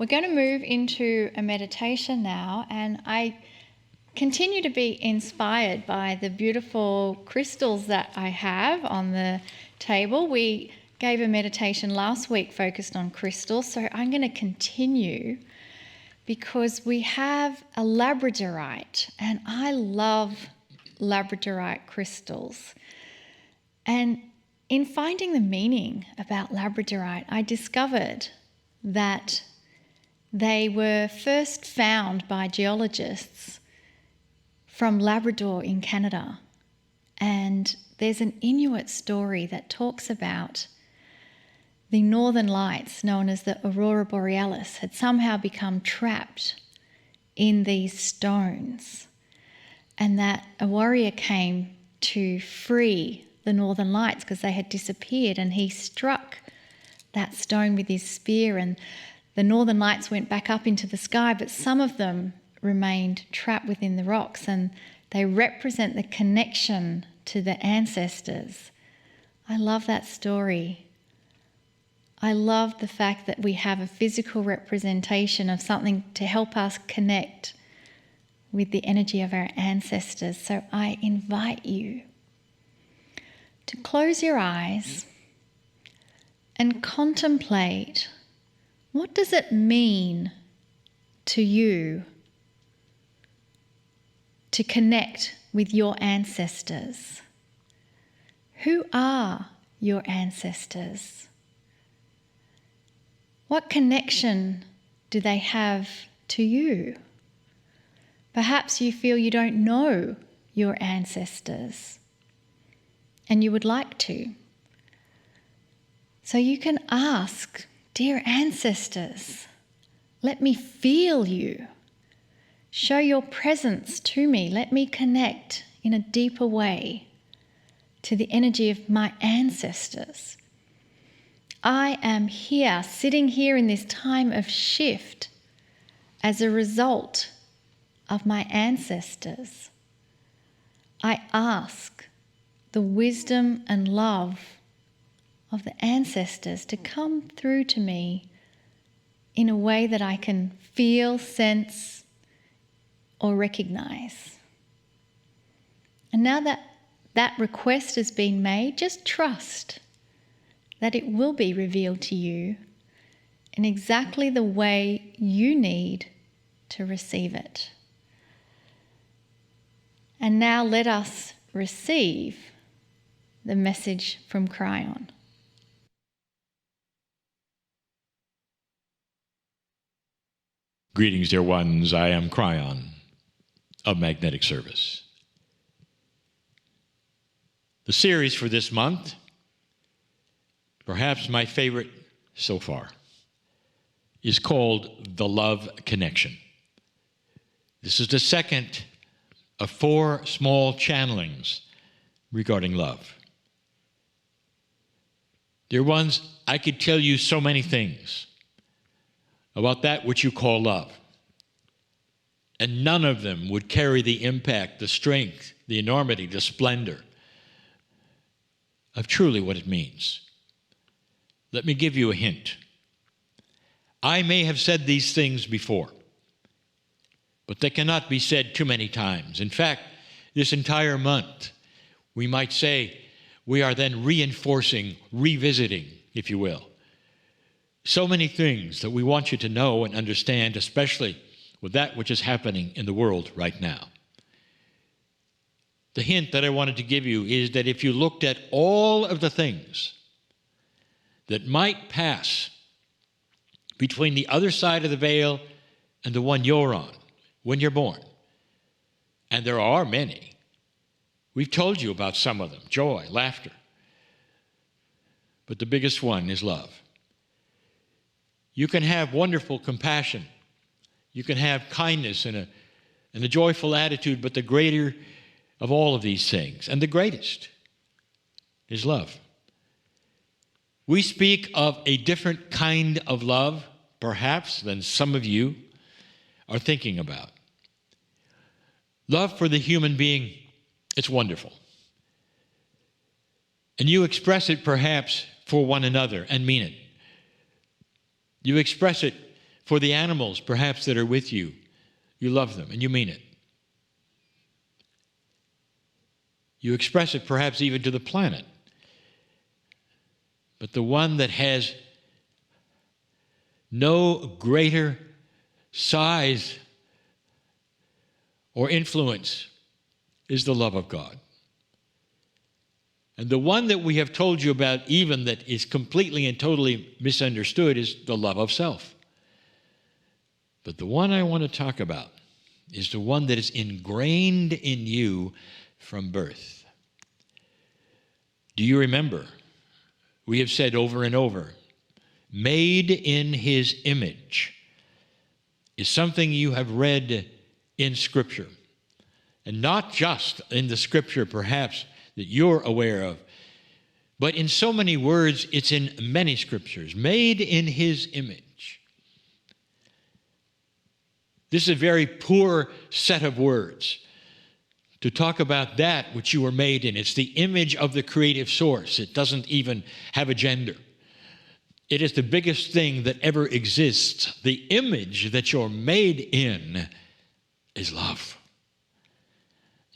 We're going to move into a meditation now, and I continue to be inspired by the beautiful crystals that I have on the table. We gave a meditation last week focused on crystals, so I'm going to continue because we have a labradorite, and I love labradorite crystals. And in finding the meaning about labradorite, I discovered that they were first found by geologists from Labrador in Canada. And there's an Inuit story that talks about the northern lights, known as the Aurora Borealis, had somehow become trapped in these stones, and that a warrior came to free the northern lights because they had disappeared, and he struck that stone with his spear, and the northern lights went back up into the sky, but some of them remained trapped within the rocks, and they represent the connection to the ancestors. I love that story. I love the fact that we have a physical representation of something to help us connect with the energy of our ancestors. So I invite you to close your eyes and contemplate, what does it mean to you to connect with your ancestors? Who are your ancestors? What connection do they have to you? Perhaps you feel you don't know your ancestors and you would like to. So you can ask, dear ancestors, let me feel you. Show your presence to me. Let me connect in a deeper way to the energy of my ancestors. I am here, sitting here in this time of shift as a result of my ancestors. I ask the wisdom and love of the ancestors to come through to me in a way that I can feel, sense, or recognize. And now that that request has been made, just trust that it will be revealed to you in exactly the way you need to receive it. And now let us receive the message from Kryon. Greetings, dear ones. I am Kryon of Magnetic Service. The series for this month, perhaps my favorite so far, is called The Love Connection. This is the second of 4 small channelings regarding love. Dear ones, I could tell you so many things about that which you call love, and none of them would carry the impact, the strength, the enormity, the splendor of truly what it means. Let me give you a hint. I may have said these things before, but they cannot be said too many times. In fact, this entire month, we might say, we are then reinforcing, revisiting, if you will, so many things that we want you to know and understand, especially with that which is happening in the world right now. The hint that I wanted to give you is that if you looked at all of the things that might pass between the other side of the veil and the one you're on when you're born, and there are many, we've told you about some of them: joy, laughter, but the biggest one is love. You can have wonderful compassion, you can have kindness and a joyful attitude, but the greater of all of these things, and the greatest, is love. We speak of a different kind of love, perhaps, than some of you are thinking about. Love for the human being, it's wonderful. And you express it perhaps for one another and mean it. You express it For the animals, perhaps, that are with you, you love them and you mean it. You express it perhaps even to the planet. But the one that has no greater size or influence is the love of God. And the one that we have told you about, even that is completely and totally misunderstood, is the love of self. But the one I want to talk about is the one that is ingrained in you from birth. Do you remember? We have said over and over, made in his image is something you have read in Scripture. And not just in the Scripture, perhaps, that you're aware of, but in so many words, it's in many Scriptures. Made in his image. This is a very poor set of words to talk about that which you were made in. It's the image of the creative source. It doesn't even have a gender. It is the biggest thing that ever exists. The image that you're made in is love.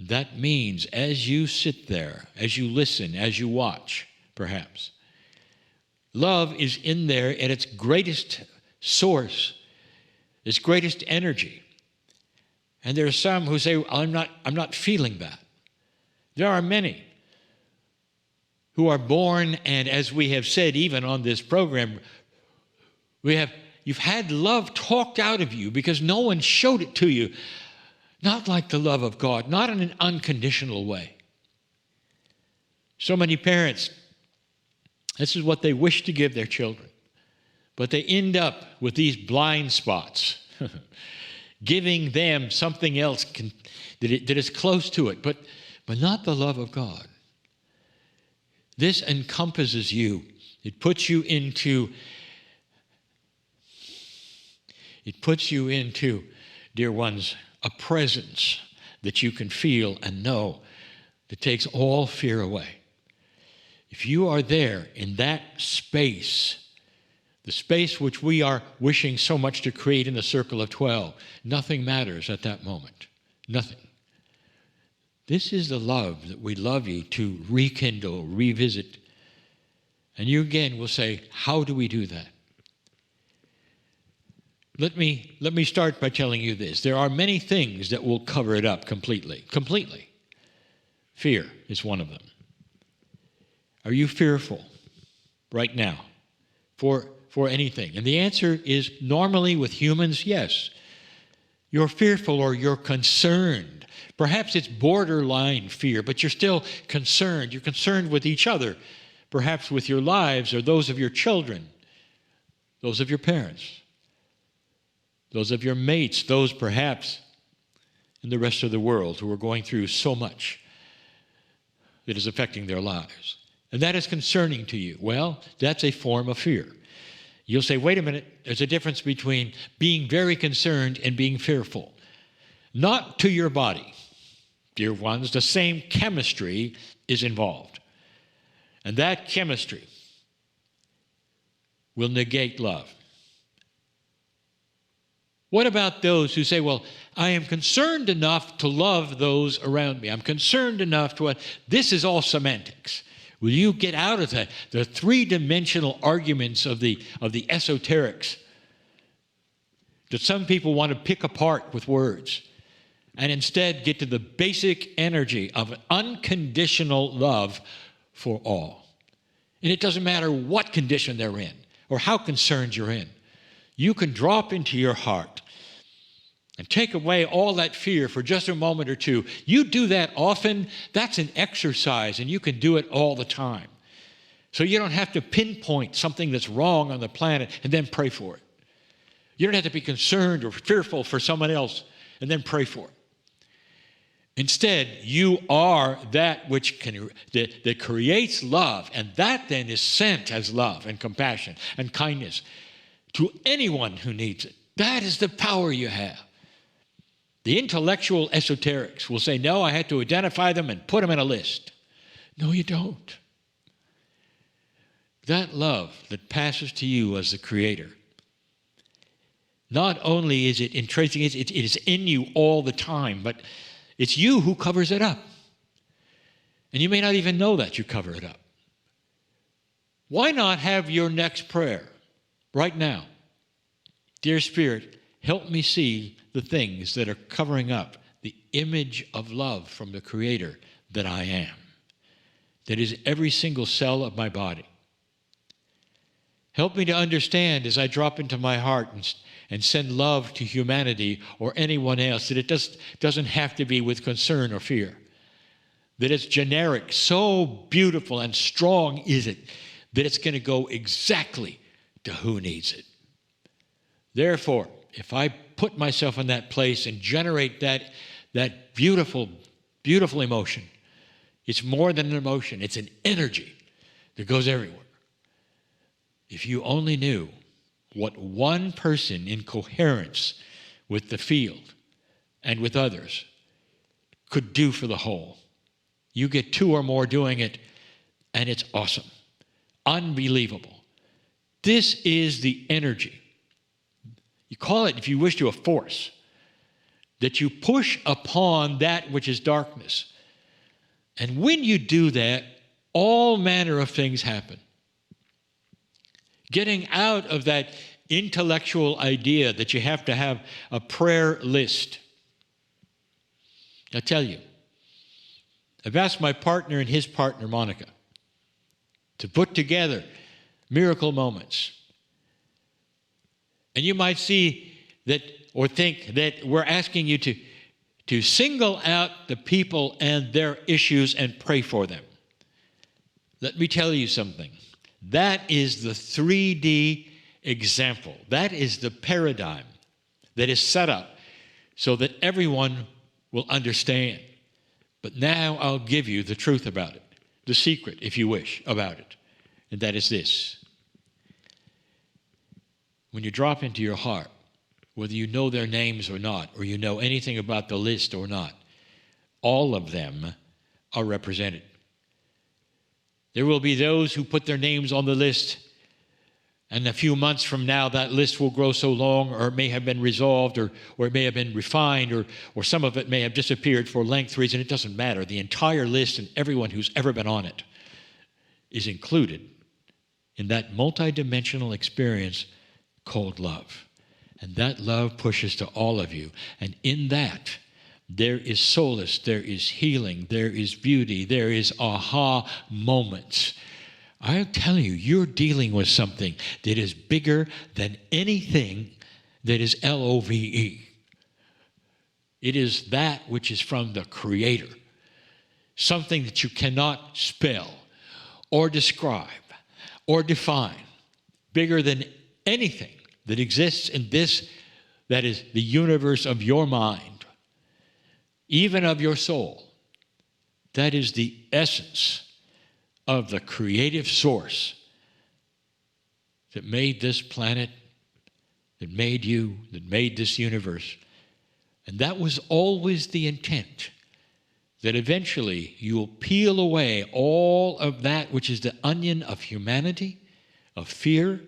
That means as you sit there, as you listen, as you watch, perhaps, love is in there at its greatest source, its greatest energy. And there are some who say, I'm not feeling that. There are many who are born, and as we have said even on this program, you've had love talked out of you because no one showed it to you. Not like the love of God, not in an unconditional way. So many parents, this is what they wish to give their children, but they end up with these blind spots, giving them something else that is close to it, but not the love of God. This encompasses you. It puts you into, dear ones, a presence that you can feel and know that takes all fear away. If you are there in that space, the space which we are wishing so much to create in the circle of 12, nothing matters at that moment. Nothing. This is the love that we love you to rekindle, revisit. And you again will say, how do we do that? Let me start by telling you this. There are many things that will cover it up completely. Completely. Fear is one of them. Are you fearful right now for anything? And the answer is normally with humans, yes. You're fearful or you're concerned. Perhaps it's borderline fear, but you're still concerned. You're concerned with each other, perhaps with your lives or those of your children, those of your parents, those of your mates, those perhaps in the rest of the world who are going through so much that is affecting their lives. And that is concerning to you. Well, that's a form of fear. You'll say, wait a minute, there's a difference between being very concerned and being fearful. Not to your body, dear ones, the same chemistry is involved. And that chemistry will negate love. What about those who say, well, I am concerned enough to love those around me. I'm concerned enough to, this is all semantics. Will you get out of the three-dimensional arguments of the esoterics that some people want to pick apart with words and instead get to the basic energy of unconditional love for all? And it doesn't matter what condition they're in or how concerned you're in. You can drop into your heart and take away all that fear for just a moment or two. You do that often, that's an exercise, and you can do it all the time. So you don't have to pinpoint something that's wrong on the planet and then pray for it. You don't have to be concerned or fearful for someone else and then pray for it. Instead, you are that which that creates love, and that then is sent as love and compassion and kindness to anyone who needs it. That is the power you have. The intellectual esoterics will say, no, I had to identify them and put them in a list. No, you don't. That love that passes to you as the Creator Not only is it intrinsic, it is in you all the time, but it's you who covers it up. And you may not even know that you cover it up. Why not have your next prayer right now? Dear Spirit, help me see the things that are covering up the image of love from the Creator that I am, that is every single cell of my body. Help me to understand as I drop into my heart and send love to humanity or anyone else that it doesn't have to be with concern or fear, that it's generic, so beautiful and strong is it, that it's going to go exactly to who needs it. Therefore, if I put myself in that place and generate that beautiful, beautiful emotion, it's more than an emotion, it's an energy that goes everywhere. If you only knew what one person in coherence with the field and with others could do for the whole. You get two or more doing it, and it's awesome. Unbelievable. This is the energy. You call it, if you wish to, a force that you push upon that which is darkness. And when you do that, all manner of things happen. Getting out of that intellectual idea that you have to have a prayer list. I tell you, I've asked my partner and his partner, Monica, to put together miracle moments. And you might see that or think that we're asking you to single out the people and their issues and pray for them. Let me tell you something. That is the 3D example. That is the paradigm that is set up so that everyone will understand. But now I'll give you the truth about it, the secret, if you wish, about it. And that is this. When you drop into your heart, whether you know their names or not, or you know anything about the list or not, all of them are represented. There will be those who put their names on the list, and a few months from now that list will grow so long, or it may have been resolved, or it may have been refined, or some of it may have disappeared for length reason. It doesn't matter. The entire list and everyone who's ever been on it is included in that multidimensional experience called love. And that love pushes to all of you. And in that, there is solace, there is healing, there is beauty, there is aha moments. I'm telling you, you're dealing with something that is bigger than anything that is love. It is that which is from the Creator. Something that you cannot spell or describe or define. Bigger than anything that exists in this, that is the universe of your mind, even of your soul. That is the essence of the creative source that made this planet, that made you, that made this universe. And that was always the intent, that eventually you will peel away all of that which is the onion of humanity, of fear,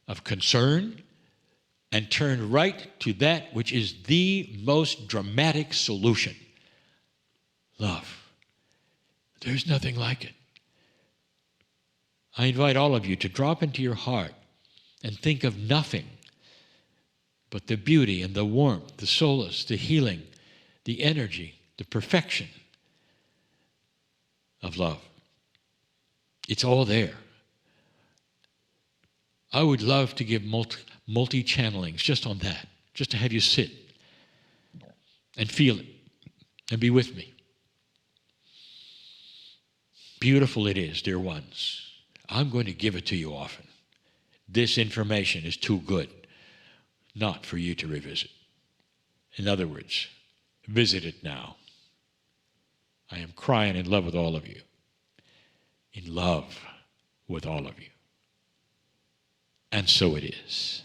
of concern, and turn right to that which is the most dramatic solution. Love. There's nothing like it. I invite all of you to drop into your heart and think of nothing but the beauty and the warmth, the solace, the healing, the energy, the perfection of love. It's all there. I would love to give multi-channelings just on that, just to have you sit and feel it and be with me. Beautiful it is, dear ones. I'm going to give it to you often. This information is too good not for you to revisit. In other words, visit it now. I am crying in love with all of you. In love with all of you. And so it is.